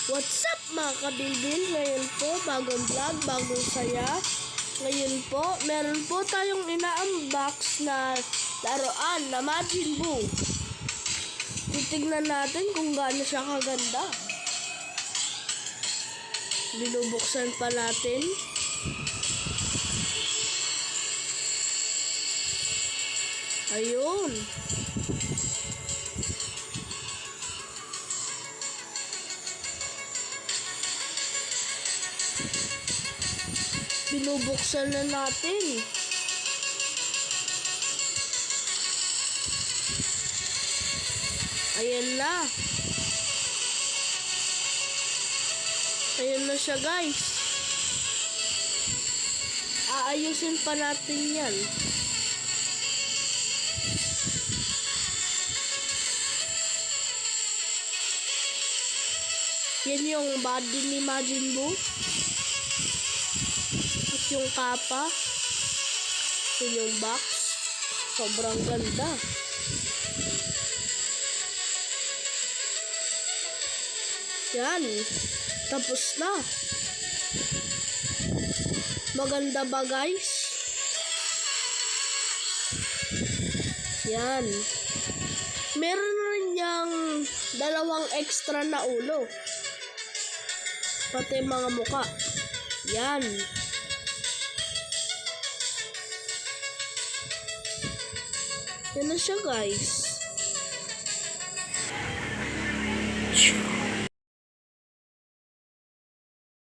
What's up mga kabilbil? Ngayon po, bagong vlog, bagong saya. Ngayon po, meron po tayong ina-unbox na laruan na Majin Buu. Titignan natin kung gaano siya kaganda. Binubuksan pa natin. Ayun. Binubuksan na natin. Ayan na. Ayan na siya, guys. Aayusin pa natin yan. Yan yung body ni Majin Buu. At yung kapa. Yan yung box. Sobrang ganda. Yan. Tapos na. Maganda ba, guys? Yan. Meron rin niyang dalawang extra na ulo. Pati mga muka. Yan. Yan na siya, guys.